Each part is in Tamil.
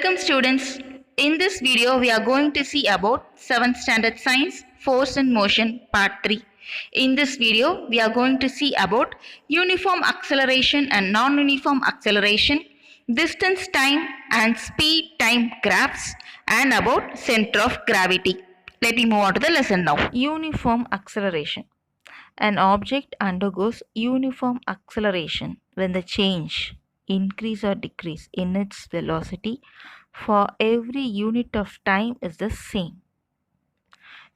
Welcome students. In this video we are going to see about 7th standard science force and motion part 3. In this video we are going to see about uniform acceleration and non-uniform acceleration, distance time and speed time graphs, and about center of gravity. Let me move on to the lesson now. Uniform acceleration. An object undergoes uniform acceleration when the change increase or decrease in its velocity for every unit of time is the same.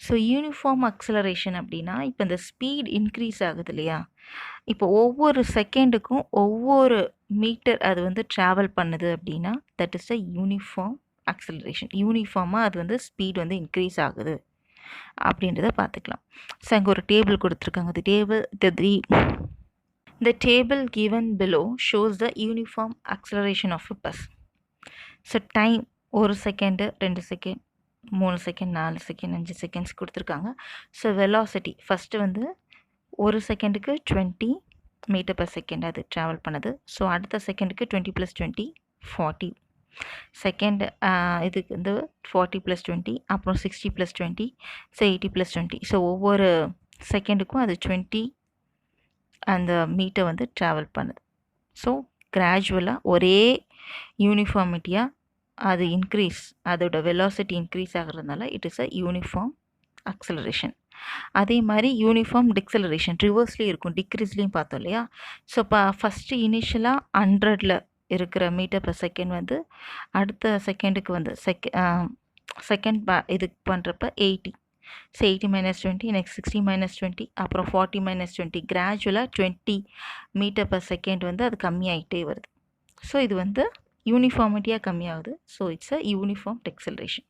So uniform acceleration அப்படின்னா இப்போ இந்த ஸ்பீட் இன்க்ரீஸ் ஆகுது இல்லையா, இப்போ ஒவ்வொரு செகண்டுக்கும் ஒவ்வொரு மீட்டர் அது வந்து ட்ராவல் பண்ணுது அப்படின்னா that is a uniform acceleration. யூனிஃபார்மாக அது வந்து ஸ்பீட் வந்து இன்க்ரீஸ் ஆகுது அப்படின்றத பார்த்துக்கலாம். ஸோ அங்கே ஒரு டேபிள் கொடுத்துருக்காங்க. The table given below shows the uniform acceleration of a bus. So time 1 second 2 second 3 second 4 second 5 seconds கொடுத்துருக்காங்க. ஸோ வெலாசிட்டி ஃபஸ்ட்டு வந்து 1 செகண்டுக்கு 20 மீட்டர் பர் செகண்ட் அது ட்ராவல் பண்ணுது. ஸோ அடுத்த செகண்டுக்கு 20 + 20 40 செகண்ட், இதுக்கு வந்து 40 + 20, அப்புறம் 60 + 20, ஸோ 80 + 20. ஸோ ஒவ்வொரு செகண்டுக்கும் அது 20 அந்த மீட்டர் வந்து ட்ராவல் பண்ணுது. ஸோ கிராஜுவலாக ஒரே யூனிஃபார்மிட்டியாக அது இன்க்ரீஸ், அதோட வெலாசிட்டி இன்க்ரீஸ் ஆகிறதுனால it is a uniform acceleration. அதே மாதிரி யூனிஃபார்ம் டிக்சலரேஷன் ரிவர்ஸ்லேயும் இருக்கும், டிக்ரீஸ்லேயும் பார்த்தோம் இல்லையா. ஸோ இப்போ ஃபஸ்ட்டு இனிஷியலாக 100ல் இருக்கிற மீட்டர் பர் செகண்ட் வந்து அடுத்த செகண்டுக்கு வந்து செகண்ட் இதுக்கு பண்ணுறப்ப 80. ஸோ 80 - 20, நெக்ஸ்ட் 60 - 20, அப்புறம் 40 - 20, கிராஜுவலாக 20 மீட்டர் பர் செகண்ட் வந்து அது கம்மியாகிட்டே வருது. ஸோ இது வந்து யூனிஃபார்மிட்டியாக கம்மியாகுது. So it's a uniform deceleration.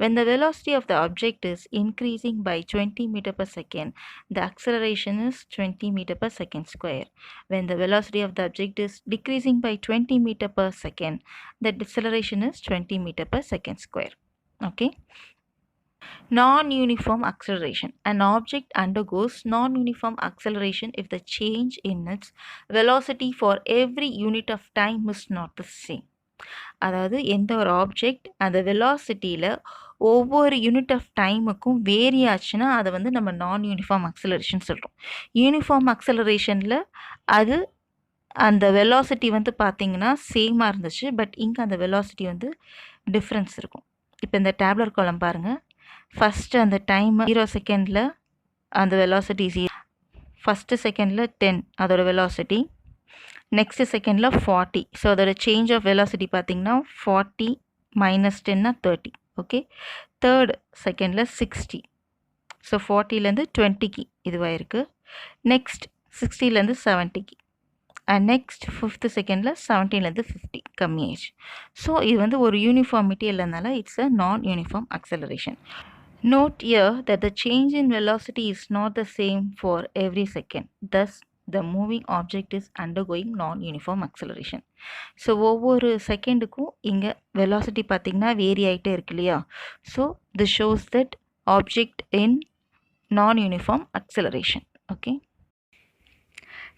When the velocity of the object is increasing by 20 meter per second, the acceleration is 20 meter per second square. When the velocity of the object is decreasing by 20 meter per second, the deceleration is 20 meter per second square. Okay. Non-uniform acceleration. An object undergoes non-uniform acceleration if the change in its velocity for every unit of time is not the same. அதாவது எந்த ஒரு ஆப்ஜெக்ட் அந்த வெலாசிட்டியில் ஒவ்வொரு யூனிட் ஆஃப் டைமுக்கும் வேரி ஆச்சுன்னா அதை வந்து நம்ம நான் யூனிஃபார்ம் அக்சலரேஷன் சொல்கிறோம். யூனிஃபார்ம் அக்சலரேஷனில் அது அந்த வெலாசிட்டி வந்து பார்த்திங்கன்னா சேமாக இருந்துச்சு, பட் இங்கே அந்த வெலாசிட்டி வந்து டிஃப்ரென்ஸ் இருக்கும். இப்போ இந்த டேப்லர் காலம் பாருங்கள். ஃபஸ்ட்டு அந்த டைம் 0 செகண்டில் அந்த வெலாசிட்டி 0, ஃபஸ்ட்டு செகண்டில் 10 அதோட வெலாசிட்டி, நெக்ஸ்ட்டு செகண்டில் 40. ஸோ அதோட சேஞ்ச் ஆஃப் வெலாசிட்டி பார்த்திங்கன்னா 40 - 10 30. ஓகே. தேர்டு செகண்டில் 60. ஸோ 40லேருந்து 20க்கு இதுவாகிருக்கு. நெக்ஸ்ட் 60லேருந்து 70க்கு, அண்ட் நெக்ஸ்ட் ஃபிஃப்த்து செகண்டில் 17லேருந்து 50 கம்மியாயிடுச்சு. ஸோ இது வந்து ஒரு யூனிஃபார்மிட்டி இல்லைனால இட்ஸ் அ நான் uniform acceleration. Note here that the change in velocity is not the same for every second. Thus, the moving object is undergoing non-uniform acceleration. So ஒவ்வொரு செகண்டுக்கும் இங்கே வெலாசிட்டி பார்த்திங்கன்னா வேரி ஆகிட்டே இருக்கு இல்லையா. So this shows that object in non-uniform acceleration. Okay.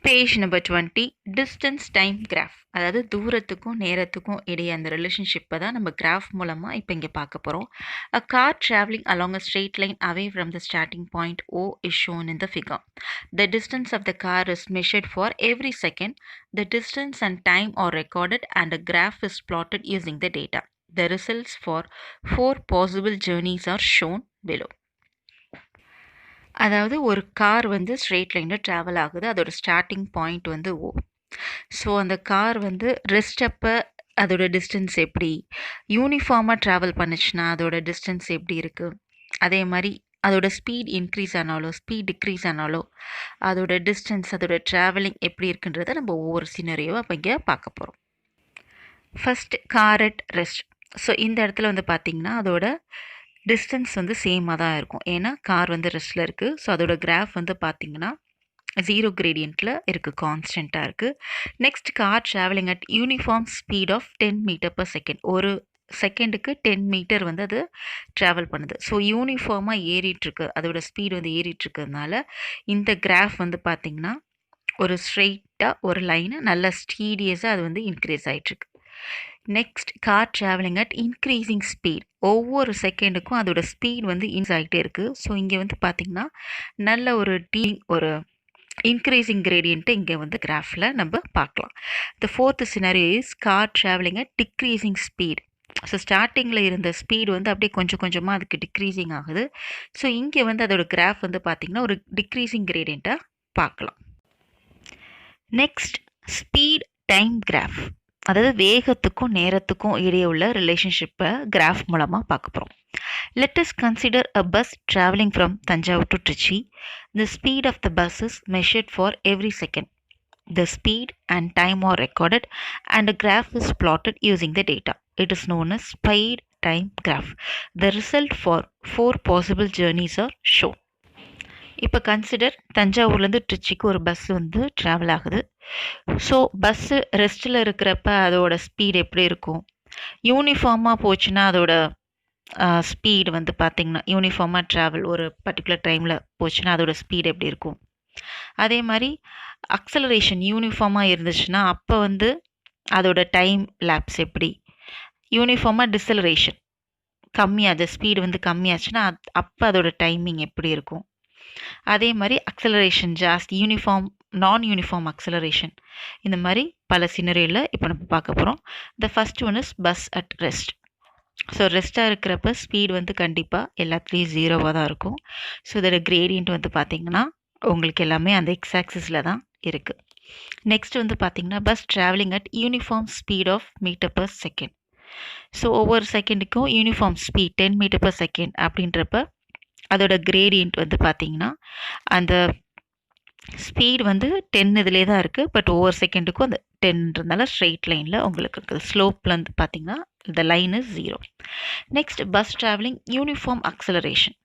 Page number 20, distance time graph. அதாவது தூரத்துக்கும் நேரத்துக்கும் இடையே அந்த ரிலேஷன்ஷிப்பை தான் நம்ம கிராஃப் மூலமாக இப்போ இங்கே பார்க்க போகிறோம். அ car travelling along a straight line away from the starting point O is shown in the figure. The distance of the car is measured for every second. The distance and time are recorded and a graph is plotted using the data. The results for 4 possible journeys are shown below. அதாவது ஒரு கார் வந்து ஸ்ட்ரெயிட் லைனில் ட்ராவல் ஆகுது, அதோட ஸ்டார்டிங் பாயிண்ட் வந்து O. ஸோ அந்த கார் வந்து ரெஸ்ட் அப்போ அதோட டிஸ்டன்ஸ் எப்படி, யூனிஃபார்மாக ட்ராவல் பண்ணுச்சுன்னா அதோட டிஸ்டன்ஸ் எப்படி இருக்குது, அதே மாதிரி அதோட ஸ்பீட் இன்க்ரீஸ் ஆனாலோ ஸ்பீட் டிக்ரீஸ் ஆனாலோ அதோட டிஸ்டன்ஸ் அதோட ட்ராவலிங் எப்படி இருக்குன்றதை நம்ம ஒவ்வொரு சினரியோவை அப்போ இங்கே பார்க்க போகிறோம். First car at rest. So இந்த இடத்துல வந்து பார்த்திங்கன்னா அதோட டிஸ்டன்ஸ் வந்து சேமாக தான் இருக்கும், ஏன்னா கார் வந்து ரெஸ்ட்டில் இருக்குது. ஸோ அதோட கிராஃப் வந்து பார்த்திங்கன்னா 0 கிரேடியண்ட்டில் இருக்குது, கான்ஸ்டண்ட்டாக இருக்குது. Next car travelling at uniform speed of 10 metre per second. ஒரு செகண்டுக்கு 10 மீட்டர் வந்து அது ட்ராவல் பண்ணுது. ஸோ யூனிஃபார்மாக ஏறிட்டுருக்கு, அதோட ஸ்பீடு வந்து ஏறிட்டுருக்கிறதுனால இந்த கிராஃப் வந்து பார்த்திங்கன்னா ஒரு ஸ்ட்ரெயிட்டாக ஒரு லைனு நல்ல ஸ்டீடியஸாக அது வந்து இன்க்ரீஸ் ஆகிட்டுருக்கு. Next car travelling at increasing speed. ஒவ்வொரு செகண்டுக்கும் அதோட ஸ்பீட் வந்து இன்க்ரீஸ் ஆகிட்டே இருக்குது. ஸோ இங்கே வந்து பார்த்திங்கன்னா நல்ல ஒரு இன்க்ரீசிங் கிரேடியன்ட்டு இங்கே வந்து கிராஃபில் நம்ம பார்க்கலாம். The fourth scenario his car travelling at decreasing speed. So ஸ்டார்டிங்கில் இருந்த ஸ்பீடு வந்து அப்படியே கொஞ்சம் கொஞ்சமாக அதுக்கு டிக்ரீசிங் ஆகுது. ஸோ இங்கே வந்து அதோட கிராஃப் வந்து பார்த்திங்கன்னா ஒரு டிக்ரீசிங் கிரேடியண்ட்டாக பார்க்கலாம். நெக்ஸ்ட் ஸ்பீட் டைம் கிராஃப், அதாவது வேகத்துக்கும் நேரத்துக்கும் இடையே உள்ள ரிலேஷன்ஷிப்பை கிராஃப் மூலமாக பார்க்க போகிறோம். Let us consider a bus traveling from Tanjavur to Trichy. The speed of the bus is measured for every second. The speed and time are recorded and a graph is plotted using the data. It is known as speed time graph. The result for 4 possible journeys are shown. இப்போ கன்சிடர் தஞ்சாவூர்லேருந்து ட்ரிச்சிக்கு ஒரு பஸ் வந்து ட்ராவல் ஆகுது. ஸோ பஸ்ஸு ரெஸ்ட்டில் இருக்கிறப்ப அதோட ஸ்பீட் எப்படி இருக்கும்? யூனிஃபார்மாக போச்சுன்னா அதோட ஸ்பீடு வந்து பார்த்திங்கன்னா யூனிஃபார்மாக ட்ராவல் ஒரு பர்டிகுலர் டைமில் போச்சுன்னா அதோட ஸ்பீடு எப்படி இருக்கும்? அதே மாதிரி அக்சலரேஷன் யூனிஃபார்மாக இருந்துச்சுன்னா அப்போ வந்து அதோட டைம் லேப்ஸ் எப்படி? யூனிஃபார்மாக டிசலரேஷன் கம்மியாக ஸ்பீடு வந்து கம்மியாச்சுன்னா அப்போ அதோட டைமிங் எப்படி இருக்கும்? அதே மாதிரி அக்சலரேஷன் ஜாஸ்தி, நான் யூனிஃபார்ம் அக்சலரேஷன், இந்த மாதிரி பல சினரியில் இப்போ நம்ம பார்க்க போகிறோம். The first one is bus at rest. So ரெஸ்ட்டாக இருக்கிறப்ப ஸ்பீடு வந்து கண்டிப்பாக எல்லாத்துலேயும் 0வாக தான் இருக்கும். ஸோ இதோட கிரேடியன்ட் வந்து பார்த்திங்கன்னா உங்களுக்கு எல்லாமே அந்த எக்ஸாக்சிஸில் தான் இருக்குது. நெக்ஸ்ட் வந்து பார்த்திங்கன்னா bus travelling at uniform speed of metre per second. So ஒவ்வொரு செகண்டுக்கும் uniform speed 10 metre per second அப்படின்றப்ப அதோட கிரேடியன்ட் வந்து பார்த்திங்கன்னா அந்த ஸ்பீடு வந்து 10 இதிலே தான் இருக்குது. பட் ஒவ்வொரு செகண்டுக்கும் அந்த 10ன்றதுனால ஸ்ட்ரெயிட் லைனில் உங்களுக்கு இருக்குது. ஸ்லோப்பில் வந்து பார்த்திங்கன்னா இந்த line is 0. Next bus travelling uniform acceleration.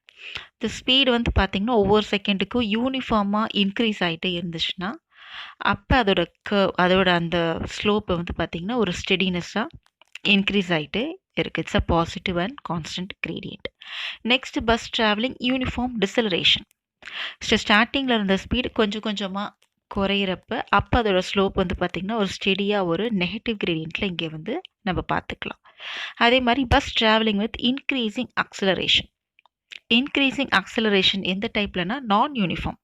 இந்த ஸ்பீடு வந்து பார்த்திங்கன்னா ஒவ்வொரு செகண்டுக்கும் யூனிஃபார்மாக இன்க்ரீஸ் ஆகிட்டே இருந்துச்சுன்னா அப்போ அதோட அந்த ஸ்லோப்பை வந்து பார்த்திங்கன்னா ஒரு ஸ்டெடினஸ்ஸாக இன்க்ரீஸ் ஆகிட்டே இருக்குது. It's a positive and constant gradient. Next bus travelling uniform deceleration. So ஸ்டார்டிங்கில் இருந்த ஸ்பீடு கொஞ்சம் கொஞ்சமாக குறையிறப்ப அப்போ அதோட ஸ்லோப் வந்து பார்த்திங்கன்னா ஒரு ஸ்டெடியாக ஒரு நெகட்டிவ் கிரேடியண்ட்டில் இங்கே வந்து நம்ம பார்த்துக்கலாம். அதே மாதிரி bus travelling with increasing acceleration. Increasing acceleration எந்த டைப்லனா நான் யூனிஃபார்ம்.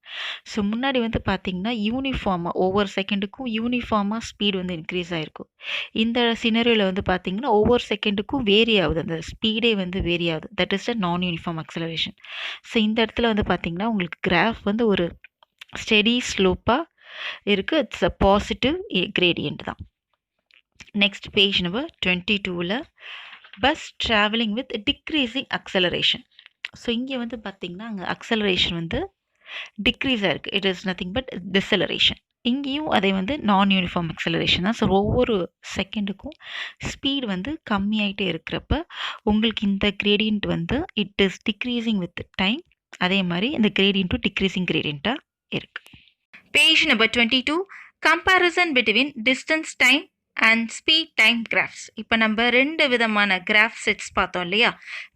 ஸோ முன்னாடி வந்து பார்த்திங்கன்னா யூனிஃபார்மாக ஒவ்வொரு செகண்டுக்கும் யூனிஃபார்மாக ஸ்பீடு வந்து இன்க்ரீஸ் ஆகிருக்கும். இந்த சினரியோவில் வந்து பார்த்திங்கன்னா ஒவ்வொரு செகண்டுக்கும் வேரி ஆகுது, அந்த ஸ்பீடே வந்து வேரி ஆகுது. தட் இஸ் அ நான் யூனிஃபார்ம் அக்சலரேஷன். ஸோ இந்த இடத்துல வந்து பார்த்திங்கன்னா உங்களுக்கு கிராஃப் வந்து ஒரு ஸ்டெடி ஸ்லோப்பாக இருக்குது. இட்ஸ் அ பாசிட்டிவ் கிரேடியன்ட் தான். நெக்ஸ்ட் பேஜ் நம்பர் 22ல் bus travelling with decreasing acceleration. So இங்கே வந்து பார்த்திங்கன்னா அங்கே அக்சலரேஷன் வந்து டிக்ரீஸ் ஆகிருக்கு. It is nothing but deceleration. இங்கேயும் அதே வந்து நான் யூனிஃபார்ம் அக்சலரேஷன் தான். ஸோ ஒவ்வொரு செகண்டுக்கும் ஸ்பீடு வந்து கம்மியாகிட்டே இருக்கிறப்ப உங்களுக்கு இந்த கிரேடியன்ட் வந்து it is decreasing with time. அதே மாதிரி இந்த கிரேடியன்ட்டும் டிக்ரீசிங் கிரேடியண்ட்டாக இருக்குது. Page number 22 comparison between distance time and speed time graphs. இப்போ நம்ம 2 விதமான கிராஃப் செட்ஸ் பார்த்தோம் இல்லையா?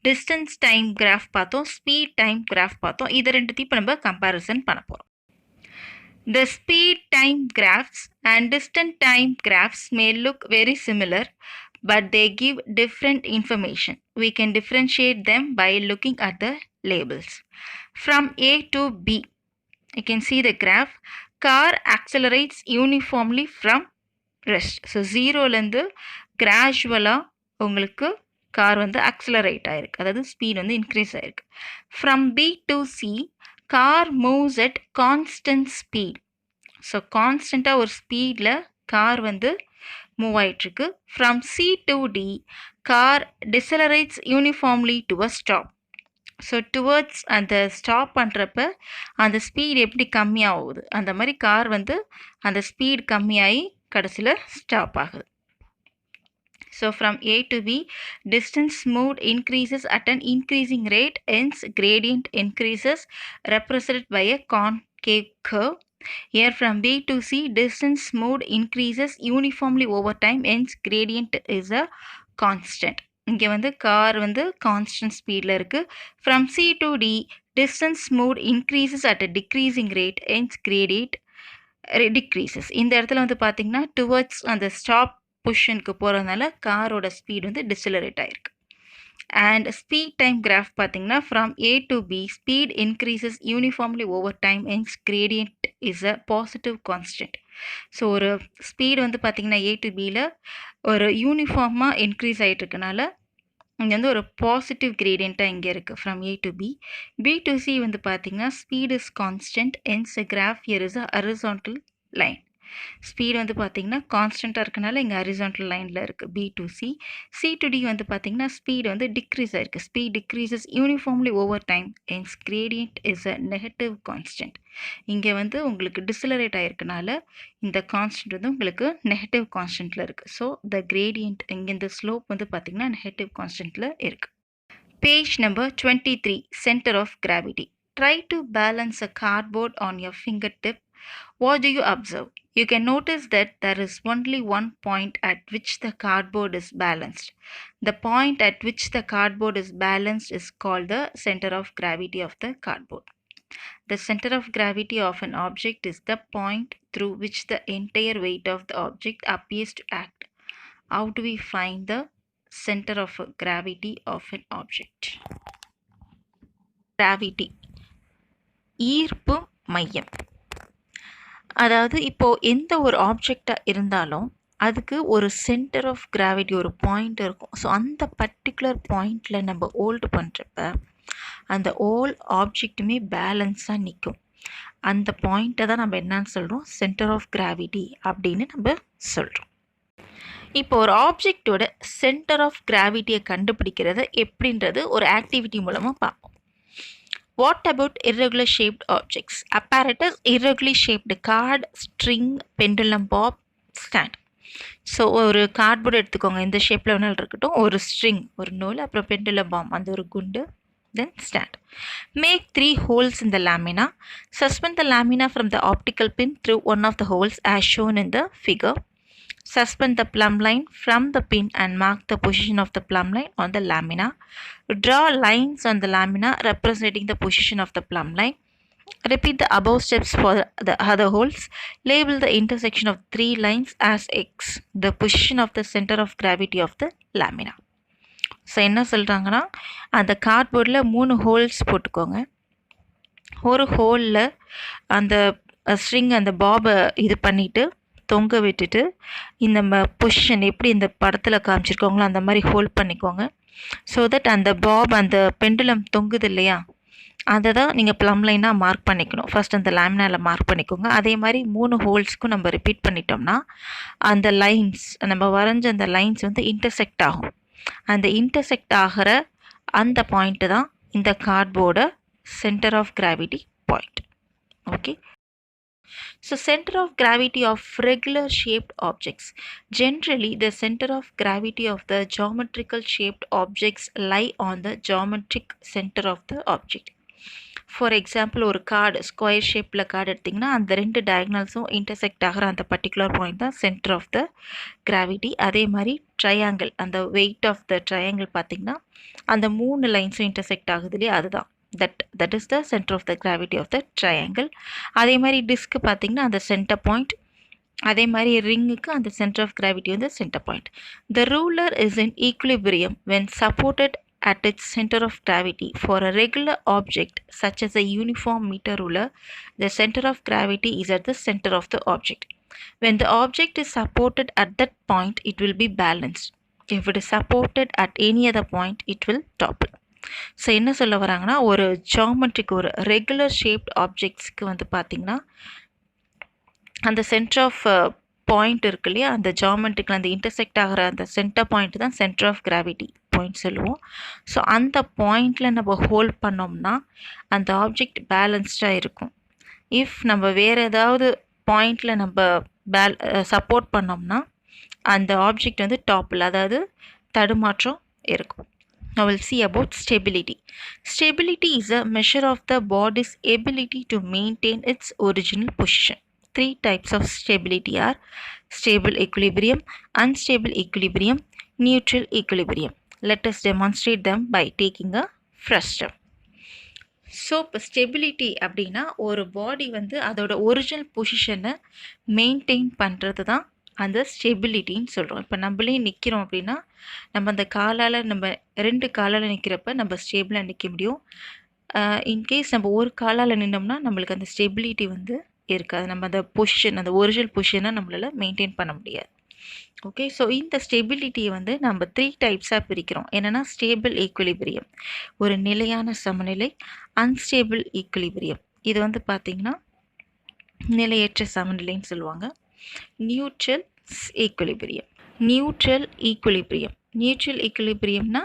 டிஸ்டன்ஸ் டைம் கிராஃப் பார்த்தோம், ஸ்பீட் டைம் கிராஃப் பார்த்தோம். இது ரெண்டுத்தையும் இப்போ நம்ம கம்பேரிசன் பண்ண போகிறோம். The speed time graphs and distance time graphs may look very similar, but they give different information. We can differentiate them by looking at the labels. From A to B, you can see the graph. Car accelerates uniformly from rest. So 0லேருந்து கிராஜுவலாக உங்களுக்கு கார் வந்து அக்சலரேட் ஆகிருக்கு, அதாவது ஸ்பீட் வந்து இன்க்ரீஸ் ஆகிருக்கு. From B to C, car moves at constant speed. So கான்ஸ்டண்ட்டாக ஒரு ஸ்பீடில் கார் வந்து மூவ் ஆகிட்டுருக்கு. From C to D, car decelerates uniformly to a stop. So towards அந்த ஸ்டாப் பண்ணுறப்ப அந்த ஸ்பீட் எப்படி கம்மியாகுது, அந்த மாதிரி கார் வந்து அந்த ஸ்பீட் கம்மியாகி கடைசியில் ஸ்டாப் ஆகுது. So from A to B, distance moved increases at an increasing rate, hence gradient increases represented by a concave curve. Here from B to C, distance moved increases uniformly over time, hence gradient is a constant. இங்கே வந்து கார் வந்து கான்ஸ்டன்ட் ஸ்பீடில் இருக்குது. From C to D, distance moved increases at a decreasing rate, hence gradient decreases. இந்த இடத்துல வந்து பார்த்திங்கன்னா டுவர்ட்ஸ் அந்த ஸ்டாப் பொசிஷனுக்கு போகிறதுனால காரோட ஸ்பீடு வந்து டிசலரேட் ஆகிருக்கு. அண்ட் ஸ்பீட் டைம் கிராஃப் பார்த்தீங்கன்னா from A to B speed increases uniformly over time hence gradient is a positive constant. So ஒரு ஸ்பீடு வந்து பார்த்திங்கன்னா A to Bயில் ஒரு யூனிஃபார்மாக இன்க்ரீஸ் ஆகிட்டு இருக்கனால இங்கே வந்து ஒரு பாசிட்டிவ் கிரேடியண்ட்டாக இங்கே இருக்குது from A to B. B to C வந்து பார்த்திங்கன்னா speed is constant hence graph here is a horizontal line. Speed வந்து பார்த்திங்கன்னா கான்ஸ்டண்ட்டாக இருக்கனால இங்கே ஹரிசான்டல் லைனில் இருக்குது B to C. C to D வந்து பார்த்திங்கன்னா ஸ்பீடு வந்து டிக்ரீஸ் ஆகிருக்கு. Speed decreases uniformly over time hence gradient is a negative constant. இங்கே வந்து உங்களுக்கு டிசலரேட் ஆகிருக்கனால இந்த கான்ஸ்டன்ட் வந்து உங்களுக்கு நெகட்டிவ் கான்ஸ்டன்ட்டில் இருக்குது. ஸோ த கிரேடியன்ட் இங்கே இந்த ஸ்லோப் வந்து பார்த்திங்கன்னா நெகட்டிவ் கான்ஸ்டன்ட்டில் இருக்குது. Page number 23 centre of gravity. Try to balance a cardboard on your finger tip. What do you observe? You can notice that there is only one point at which the cardboard is balanced. The point at which the cardboard is balanced is called the center of gravity of the cardboard. The center of gravity of an object is the point through which the entire weight of the object appears to act. How do we find the center of gravity of an object? Gravity. ஈர்ப்பு மையம். அதாவது இப்போது எந்த ஒரு ஆப்ஜெக்டாக இருந்தாலும் அதுக்கு ஒரு சென்டர் ஆஃப் கிராவிட்டி ஒரு பாயிண்ட் இருக்கும். ஸோ அந்த பர்டிகுலர் பாயிண்டில் நம்ம ஹோல்டு பண்ணுறப்ப அந்த ஹோல் ஆப்ஜெக்ட்டுமே பேலன்ஸாக நிற்கும். அந்த பாயிண்ட்டை தான் நம்ம என்னன்னு சொல்கிறோம், சென்டர் ஆஃப் கிராவிட்டி அப்படின்னு நம்ம சொல்கிறோம். இப்போ ஒரு ஆப்ஜெக்டோட சென்டர் ஆஃப் கிராவிட்டியை கண்டுபிடிக்கிறது எப்படின்றது ஒரு ஆக்டிவிட்டி மூலமாக பார்ப்போம். What about irregular shaped objects? Apparatus irregularly shaped card, string, pendulum bob, stand. So ஒரு கார்ட்போர்டு எடுத்துக்கோங்க, இந்த ஷேப்பில் வேணாலும் இருக்கட்டும். ஒரு ஸ்ட்ரிங், ஒரு நூல், அப்புறம் பெண்டுலம் பாம், அந்த ஒரு குண்டு, தென் stand. Make 3 holes in the lamina. Suspend the lamina from the optical pin through one of the holes as shown in the figure. Suspend the plumb line from the pin and mark the position of the plumb line on the lamina. Draw lines on the lamina representing the position of the plumb line. Repeat the above steps for the other holes. Label the intersection of 3 lines as X, the position of the center of gravity of the lamina. So என்ன சொல்கிறாங்கன்னா, அந்த கார்ட்போர்டில் 3 ஹோல்ஸ் போட்டுக்கோங்க. ஒரு ஹோலில் அந்த ஸ்ட்ரிங் அந்த பாபை இது பண்ணிவிட்டு தொங்க விட்டுட்டு இந்த பொசிஷன் எப்படி இந்த படத்தில் காமிச்சிருக்கோங்களோ அந்த மாதிரி ஹோல்ட் பண்ணிக்கோங்க. ஸோ தட் அந்த பாப் அந்த பெண்டுலம் தொங்குது இல்லையா, அதை தான் நீங்கள் ப்ளம் லைனாக மார்க் பண்ணிக்கணும். ஃபஸ்ட் அந்த லேமினாவில் மார்க் பண்ணிக்கோங்க. அதே மாதிரி 3 ஹோல்ஸ்க்கும் நம்ம ரிப்பீட் பண்ணிட்டோம்னா அந்த லைன்ஸ் நம்ம வரைஞ்ச அந்த லைன்ஸ் வந்து இன்டர்செக்ட் ஆகும். அந்த இன்டர்செக்ட் ஆகிற அந்த பாயிண்ட்டு தான் இந்த கார்ட்போர்டை centre of gravity point. Okay. So center of gravity of regular shaped objects. Generally, the center of gravity of the geometrical shaped objects lie on the geometric center of the object. For example, ஒரு கார்டு ஸ்கொயர் ஷேப்பில் கார்டு எடுத்திங்கன்னா அந்த 2 டயக்னல்ஸும் இன்டர்செக்ட் ஆகிற அந்த பர்டிகுலர் பாயிண்ட் தான் சென்டர் ஆஃப் த கிராவிட்டி. அதே மாதிரி ட்ரையாங்கிள், அந்த வெயிட் ஆஃப் த ட்ரையாங்கிள் பார்த்திங்கன்னா அந்த 3 லைன்ஸும் இன்டர்செக்ட் ஆகுது இல்லையா, அதுதான் that is the center of the gravity of the triangle. அதே மாதிரி டிஸ்க் பார்த்திங்கன்னா அந்த சென்டர் பாயிண்ட். அதே மாதிரி ரிங்குக்கு அந்த சென்டர் ஆஃப் கிராவிட்டி வந்து centre point. The ruler is in equilibrium when supported at its center of gravity. For a regular object such as a uniform meter ruler, the center of gravity is at the center of the object. When the object is supported at that point, it will be balanced. If it is supported at any other point, it will topple. So என்ன சொல்ல வராங்கன்னா, ஒரு ஜாமெட்ரிக் ஒரு ரெகுலர் ஷேப்ட் ஆப்ஜெக்ட்ஸ்க்கு வந்து பார்த்திங்கன்னா அந்த சென்டர் ஆஃப் பாயிண்ட் இருக்கு இல்லையா, அந்த ஜாமெட்ரிக்கில் அந்த இன்டர்செக்ட் ஆகிற அந்த சென்டர் பாயிண்ட் தான் சென்டர் ஆஃப் கிராவிட்டி பாயிண்ட் சொல்லுவோம். ஸோ அந்த பாயிண்டில் நம்ம ஹோல்ட் பண்ணோம்னா அந்த ஆப்ஜெக்ட் பேலன்ஸ்டாக இருக்கும். இஃப் நம்ம வேறு ஏதாவது பாயிண்டில் நம்ம சப்போர்ட் பண்ணோம்னா அந்த ஆப்ஜெக்ட் வந்து டாப்பில், அதாவது தடுமாற்றம் இருக்கும். Now we'll see about stability. Stability is a measure of the body's ability to maintain its original position. 3 types of stability are stable equilibrium, unstable equilibrium, neutral equilibrium. Let us demonstrate them by taking a frustum. So இப்போ ஸ்டெபிலிட்டி அப்படின்னா ஒரு பாடி வந்து அதோட ஒரிஜினல் பொசிஷனை மெயின்டைன் பண்ணுறது தான் அந்த ஸ்டெபிலிட்டின்னு சொல்கிறோம். இப்போ நம்மளே நிற்கிறோம் அப்படின்னா நம்ம அந்த காலால் நம்ம 2 காலால் நிற்கிறப்ப நம்ம ஸ்டேபிளாக நிற்க முடியும். இன்கேஸ் நம்ம ஒரு காலால் நின்னோம்னா நம்மளுக்கு அந்த ஸ்டெபிலிட்டி வந்து இருக்காது. நம்ம அந்த பொசிஷன், அந்த ஒரிஜினல் பொசிஷனை நம்மளால் மெயின்டைன் பண்ண முடியாது. ஓகே, ஸோ இந்த ஸ்டெபிலிட்டியை வந்து நம்ம 3 டைப்ஸாக பிரிக்கிறோம். என்னென்னா ஸ்டேபிள் ஈக்குலிபிரியம், ஒரு நிலையான சமநிலை, அன்ஸ்டேபிள் ஈக்குலிபிரியம், இது வந்து பார்த்திங்கன்னா நிலையற்ற சமநிலைன்னு சொல்லுவாங்க, neutral equilibrium. Neutral equilibrium, neutral ஈக்குலிபிரியம்னா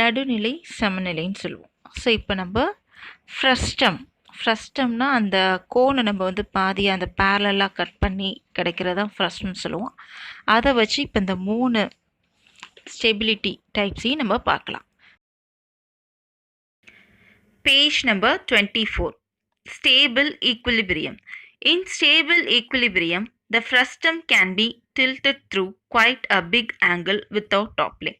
நடுநிலை சமநிலைன்னு சொல்லுவோம். ஸோ இப்போ நம்ம ஃப்ரஸ்டம்னா அந்த கோனை நம்ம வந்து பாதியாக அந்த பேரலாக கட் பண்ணி கிடைக்கிறதான் ஃப்ரஸ்டம்னு சொல்லுவோம். அதை வச்சு இப்போ இந்த 3 ஸ்டெபிலிட்டி டைப்ஸையும் நம்ம பார்க்கலாம். Page number 24. Stable equilibrium. In stable equilibrium, the frustum can be tilted through quite a big angle without toppling.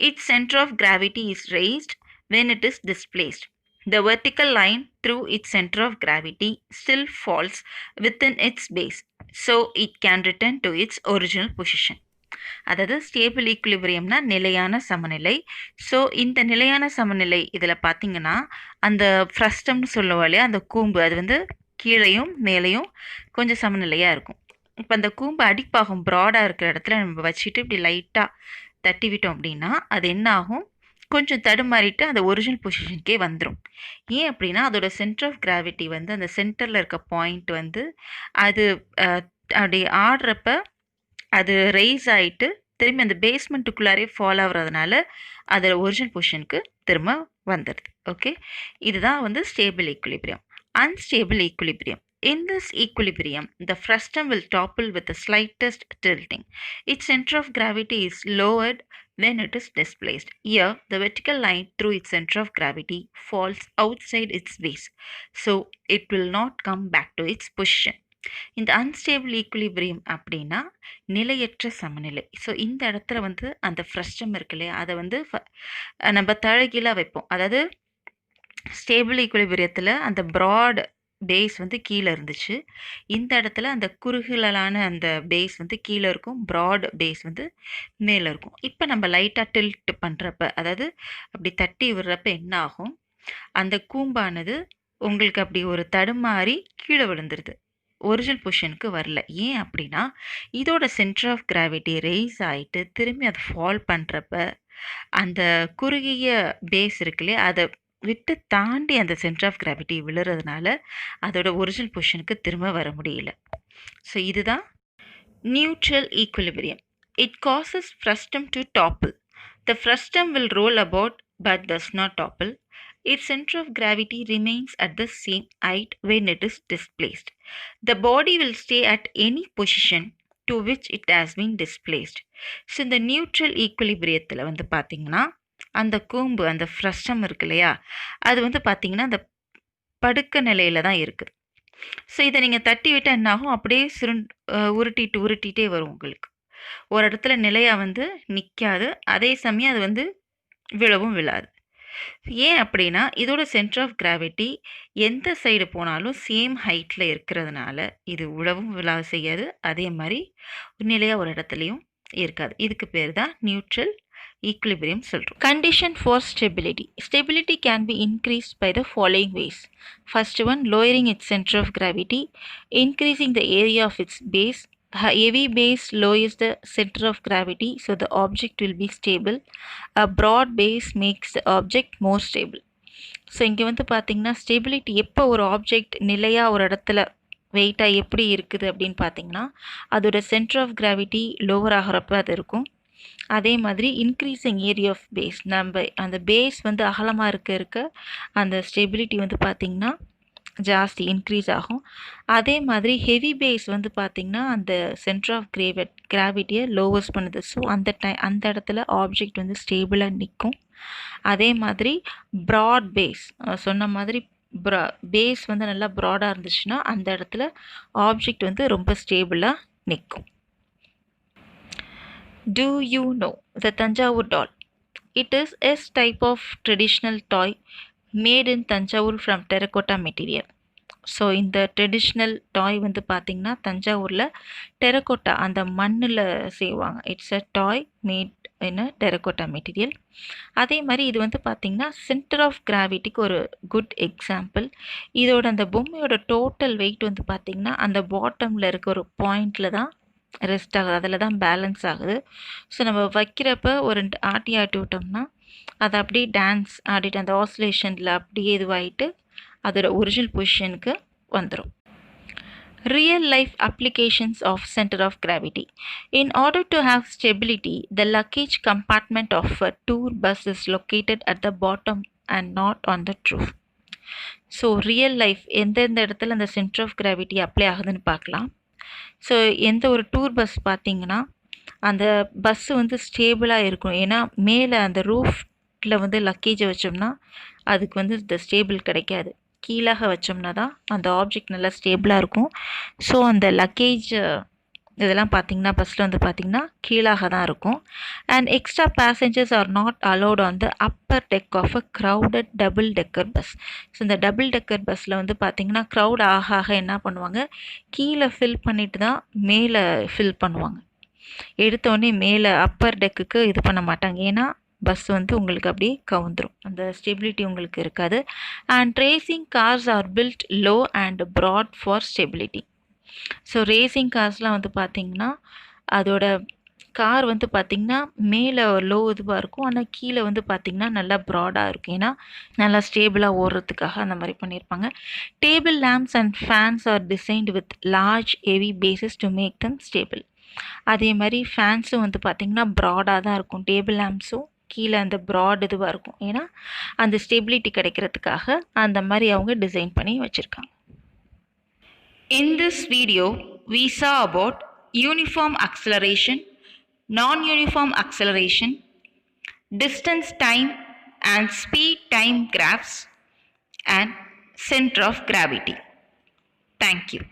Its center of gravity is raised when it is displaced. The vertical line through its center of gravity still falls within its base, so it can return to its original position. அதாவது ஸ்டேபிள் ஈக்குலிபிரியம்னா நிலையான சமநிலை. ஸோ இந்த நிலையான சமநிலை இதில் பார்த்திங்கன்னா அந்த ஃப்ரஸ்டம்னு சொல்லுவோம் இல்லையா, அந்த கூம்பு அது வந்து கீழையும் மேலேயும் கொஞ்சம் சமநிலையாக இருக்கும். இப்போ அந்த கூம்பு அடிப்பாகும் ப்ராடாக இருக்கிற இடத்துல நம்ம வச்சுட்டு இப்படி லைட்டாக தட்டி விட்டோம் அப்படின்னா அது என்ன ஆகும், கொஞ்சம் தடுமாறிட்டு அந்த ஒரிஜினல் பொசிஷனுக்கே வந்துடும். ஏன் அப்படின்னா அதோட சென்டர் ஆஃப் கிராவிட்டி வந்து அந்த சென்டரில் இருக்க பாயிண்ட் வந்து அது அப்படி ஆடுறப்ப அது ரைஸ் ஆகிட்டு திரும்பி அந்த பேஸ்மெண்ட்டுக்குள்ளாரே ஃபால் ஆகுறதுனால அது ஒரிஜினல் பொசிஷனுக்கு திரும்ப வந்துடுது. ஓகே, இதுதான் வந்து stable equilibrium. Unstable equilibrium. In this equilibrium, the frustum will topple with the slightest tilting. Its center of gravity is lowered when it is displaced. Here, the vertical line through its center of gravity falls outside its base, so it will not come back to its position. இந்த அன்ஸ்டேபிள் ஈக்குலிபிரியம் அப்படின்னா நிலையற்ற சமநிலை. ஸோ இந்த இடத்துல வந்து அந்த ஃப்ரஸ்டம் இருக்கு இல்லையா, அதை வந்து நம்ம தழகீழாக வைப்போம். அதாவது ஸ்டேபிள் ஈக்குலிபிரியத்தில் அந்த ப்ராட் பேஸ் வந்து கீழே இருந்துச்சு, இந்த இடத்துல அந்த குறுகலான அந்த பேஸ் வந்து கீழே இருக்கும், ப்ராட் பேஸ் வந்து மேலே இருக்கும். இப்போ நம்ம லைட்டாக டில்ட் பண்ணுறப்ப, அதாவது அப்படி தட்டி விடுறப்ப என்ன ஆகும், அந்த கூம்பானது உங்களுக்கு அப்படி ஒரு தடுமாறி கீழே விழுந்துருது, ஒரிஜினல் பொசிஷனுக்கு வரல. ஏன் அப்படின்னா இதோட சென்டர் ஆஃப் கிராவிட்டி ரைஸ் ஆகிட்டு திரும்பி அதை ஃபால் பண்ணுறப்ப அந்த குறுகிய பேஸ் இருக்குல்லையே அதை விட்டு தாண்டி அந்த சென்டர் ஆஃப் கிராவிட்டி விழுறதுனால அதோட ஒரிஜினல் பொசிஷனுக்கு திரும்ப வர முடியல. ஸோ இதுதான் neutral equilibrium. It causes frustum to topple. The frustum will role about but does not topple. Its center of gravity remains at the same height when it is displaced. The body will stay at any position to which it has been displaced. So இந்த நியூட்ரல் ஈக்குலிபிரியத்தில் வந்து பார்த்திங்கன்னா அந்த கூம்பு அந்த ஃப்ரஸ்டம் இருக்கு இல்லையா, அது வந்து பார்த்திங்கன்னா அந்த படுக்க நிலையில் தான் இருக்குது. ஸோ இதை நீங்கள் தட்டி விட்டால் என்னாகும், அப்படியே உருட்டிகிட்டே வரும். உங்களுக்கு ஒரு இடத்துல நிலையாக வந்து நிற்காது, அதே சமயம் அது வந்து விழவும் விழாது. ஏன் அப்படின்னா இதோட சென்டர் ஆஃப் கிராவிட்டி எந்த சைடு போனாலும் சேம் ஹைட்டில் இருக்கிறதுனால இது உழவும் விழா செய்யாது, அதே மாதிரி நிலையாக ஒரு இடத்துலையும் இருக்காது. இதுக்கு பேர் தான் நியூட்ரல் ஈக்குலிபிரியம் சொல்கிறோம். Condition for stability. Stability can be increased by the following ways. First one, lowering its centre of gravity, increasing the area of its base. Heavy base lowers the center of gravity, so the object will be stable. A broad base makes the object more stable. So இங்கே வந்து பார்த்திங்கன்னா ஸ்டெபிலிட்டி எப்போ ஒரு ஆப்ஜெக்ட் நிலையாக ஒரு இடத்துல வெயிட்டாக எப்படி இருக்குது அப்படின்னு பார்த்திங்கன்னா அதோட சென்டர் ஆஃப் கிராவிட்டி லோவர் ஆகிறப்ப அது இருக்கும். அதே மாதிரி இன்க்ரீஸிங் ஏரியா ஆஃப் பேஸ், நம்ம அந்த பேஸ் வந்து அகலமாக இருக்க அந்த ஸ்டெபிலிட்டி வந்து பார்த்திங்கன்னா ஜாஸ்தி இன்க்ரீஸ் ஆகும். அதே மாதிரி ஹெவி பேஸ் வந்து பார்த்திங்கன்னா அந்த சென்டர் ஆஃப் கிராவிட்டியை லோவர்ஸ் பண்ணுது. ஸோ அந்த இடத்துல ஆப்ஜெக்ட் வந்து ஸ்டேபிளாக நிற்கும். அதே மாதிரி ப்ராட் பேஸ், சொன்ன மாதிரி பேஸ் வந்து நல்லா ப்ராடாக இருந்துச்சுன்னா அந்த இடத்துல ஆப்ஜெக்ட் வந்து ரொம்ப ஸ்டேபிளாக நிற்கும். Do you know the Tanjavur doll? It is a type of traditional toy made in Tanjavur from terracotta material. So இந்த ட்ரெடிஷ்னல் டாய் வந்து பார்த்திங்கன்னா தஞ்சாவூரில் டெரக்கோட்டா அந்த மண்ணில் செய்வாங்க. It's a toy made in a terracotta material. அதே மாதிரி இது வந்து பார்த்திங்கன்னா சென்டர் ஆஃப் கிராவிட்டிக்கு ஒரு குட் எக்ஸாம்பிள். இதோட அந்த பொம்மையோட டோட்டல் வெயிட் வந்து பார்த்திங்கன்னா அந்த பாட்டமில் இருக்க ஒரு பாயிண்டில் தான் ரெஸ்ட் ஆகுது, அதில் தான் பேலன்ஸ் ஆகுது. ஸோ நம்ம வைக்கிறப்ப ஒரு 2 ஆட்டி விட்டோம்னா அதை அப்படியே டான்ஸ் ஆடிட்டு அந்த ஆசிலேஷனில் அப்படியே இதுவாகிட்டு அதோட ஒரிஜினல் பொசிஷனுக்கு வந்துடும். Real life applications of center of gravity. In order to have stability, the luggage compartment of a tour bus is located at the bottom and not on the roof. So real life எந்தெந்த இடத்துல அந்த சென்டர் ஆஃப் கிராவிட்டி அப்ளை ஆகுதுன்னு பார்க்கலாம். ஸோ எந்த ஒரு டூர் பஸ் பார்த்தீங்கன்னா அந்த பஸ்ஸு வந்து ஸ்டேபிளாக இருக்கும். ஏன்னா மேலே அந்த ரூஃபில் வந்து லக்கேஜை வச்சோம்னா அதுக்கு வந்து இந்த ஸ்டேபிள் கிடைக்காது. கீழாக வச்சோம்னா தான் அந்த ஆப்ஜெக்ட் நல்லா ஸ்டேபிளாக இருக்கும். ஸோ அந்த லக்கேஜ் இதெல்லாம் பார்த்திங்கன்னா பஸ்ஸில் வந்து பார்த்திங்கன்னா கீழாக தான் இருக்கும். And extra passengers are not allowed on the upper deck of a crowded double decker bus. So இந்த டபுள் டெக்கர் பஸ்ஸில் வந்து பார்த்திங்கன்னா க்ரௌட் ஆக என்ன பண்ணுவாங்க, கீழே ஃபில் பண்ணிட்டு தான் மேலே ஃபில் பண்ணுவாங்க. எடுத்தோடனே மேலே அப்பர் டெக்குக்கு இது பண்ண மாட்டாங்க. ஏன்னா பஸ் வந்து உங்களுக்கு அப்படியே கவுந்துடும், அந்த ஸ்டெபிலிட்டி உங்களுக்கு இருக்காது. And racing cars are built low and broad for stability. So racing கார்ஸ்லாம் வந்து பார்த்திங்கன்னா அதோட கார் வந்து பார்த்திங்கன்னா மேலே லோ இதுவாக இருக்கும், ஆனால் கீழே வந்து பார்த்திங்கன்னா நல்லா ப்ராடாக இருக்கும். ஏன்னா நல்லா ஸ்டேபிளாக ஓடுறதுக்காக அந்த மாதிரி பண்ணியிருப்பாங்க. Table lamps and fans are designed with large heavy bases to make them stable. அதே மாதிரி ஃபேன்ஸும் வந்து பார்த்திங்கன்னா ப்ராடாக தான் இருக்கும். டேபிள் லேம்ப்ஸும் கீழே அந்த ப்ராட் இதுவாக இருக்கும். ஏன்னா அந்த ஸ்டெபிலிட்டி கிடைக்கிறதுக்காக அந்த மாதிரி அவங்க டிசைன் பண்ணி வச்சுருக்காங்க. In this video, we saw about uniform acceleration, non-uniform acceleration, distance time and speed time graphs, and center of gravity. Thank you.